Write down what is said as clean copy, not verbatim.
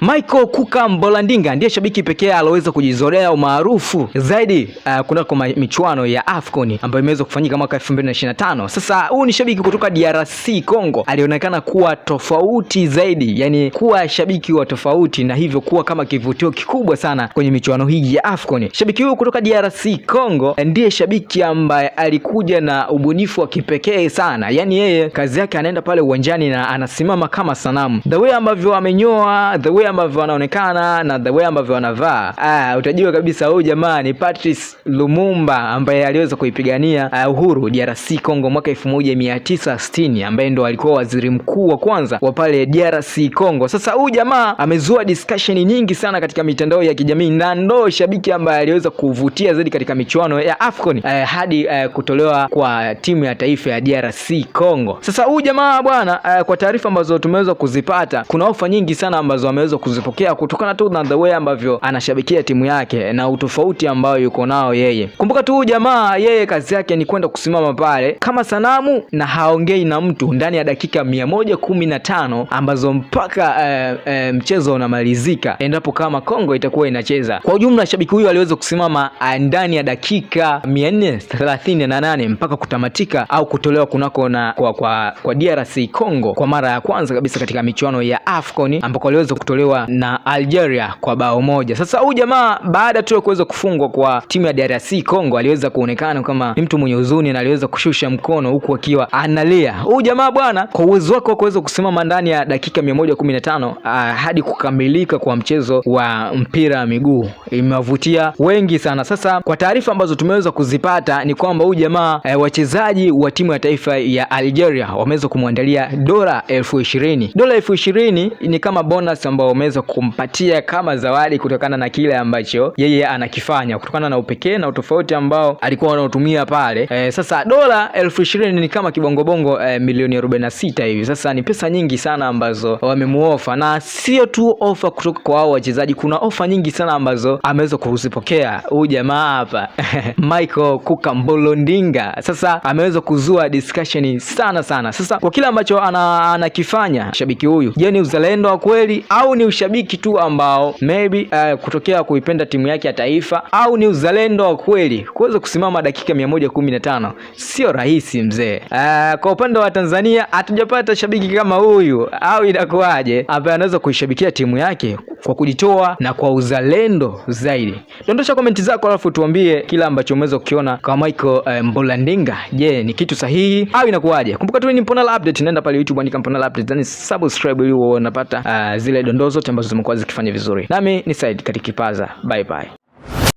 Michael Kuka Mbolandinga ndiye shabiki pekee aliyeweza kujizolea umaarufu zaidi kunako michuano ya AFCON ambayo imeweza kufanyika mwaka 2025. Sasa huu ni shabiki kutoka DRC Congo, alionekana kuwa tofauti zaidi, yani kuwa shabiki wa tofauti na hivyo kuwa kama kivutio kikubwa sana kwenye michuano hii ya AFCON. Shabiki huyu kutoka DRC Congo ndiye shabiki ambaye alikuja na ubunifu wa kipekee sana. Yani yeye kazi yake anaenda pale uwanjani na anasimama kama sanamu. The way ambavyo amenyoa, the way ambavyo anaonekana na the way ambavyo anavaa, utajua kabisa huyu jamaa ni Patrice Lumumba ambaye aliweza kuipigania uhuru DRC Congo mwaka 1960, ambaye ndo alikuwa waziri mkuu wa kwanza wa pale DRC Congo. Sasa huyu jamaa amezua discussion nyingi sana katika mitandao ya kijamii na ndo shabiki ambaye aliweza kuvutia zaidi katika michuano ya AFCON hadi kutolewa kwa timu ya taifa ya DRC Congo. Sasa huyu jamaa bwana, kwa taarifa ambazo tumeweza kuzipata, kuna ofa nyingi sana ambazo ameweza kuzipokea kutokana tu na the way ambavyo anashabikia timu yake na utofauti ambao yuko nao yeye. Kumbuka tu jamaa, yeye kazi yake ni kwenda kusimama pale kama sanamu na haongei na mtu ndani ya dakika 115 ambazo mpaka mchezo unamalizika, endapo kama Kongo itakuwa inacheza. Kwa ujumla shabiki huyu aliweza kusimama ndani ya dakika 438 mpaka kutamatika au kutolewa kunako na kwa DRC Congo kwa mara ya kwanza kabisa katika michuano ya AFCON, ambako aliweza kutolewa na Algeria kwa bao moja. Sasa huyu jamaa baada tu ya kuweza kufungwa kwa timu ya DRC Congo aliweza kuonekana kama mtu mwenye huzuni na aliweza kushusha mkono huku akiwa analia. Huyu jamaa bwana, kwa uwezo wake wa kuweza kusimama ndani ya dakika 115 hadi kukamilika kwa mchezo wa mpira wa miguu imewavutia wengi sana. Sasa kwa taarifa ambazo tumeweza kuzipata ni kwamba huyu jamaa wachezaji wa timu ya taifa ya Algeria wameweza kumwandalia dola 20,000. Dola 20,000 ni kama bonus ambao wameweza kumpatia kama zawadi kutokana na kile ambacho yeye anakifanya, kutokana na upekee na utofauti ambao alikuwa anaotumia pale. Sasa dola 20,000 ni kama kibongobongo milioni 46 hivi. Sasa ni pesa nyingi sana ambazo wamemuofa, na sio tu ofa kutoka kwa hao wachezaji, kuna ofa nyingi sana ambazo ameweza kuzipokea huyu jamaa hapa Michael Kuka Mbolandinga. Sasa ameweza kuzua discussion sana. Sasa kwa kile ambacho anakifanya shabiki huyu, je, ni uzalendo wa kweli au ni ushabiki tu ambao maybe kutokea kuipenda timu yake ya taifa, au ni uzalendo wa kweli kuweza kusimama dakika 115? Sio rahisi mzee. Kwa upande wa Tanzania hatujapata shabiki kama huyu, au inakuaje ambaye anaweza kuishabikia timu yake kwa kujitoa na kwa uzalendo zaidi? Dondosha komenti zako alafu tuambie kila ambacho umeweza kukiona kwa Michael Mbolandinga. Je, ni kitu sahihi au inakuaje? Kumbuka tu ni Mponela Update, nenda pale YouTube andika Mponela Update, then subscribe ili uone unapata zile dondoo zote ambazo zimekuwa zikifanya vizuri. Nami ni Said katika Kipaza. Bye bye.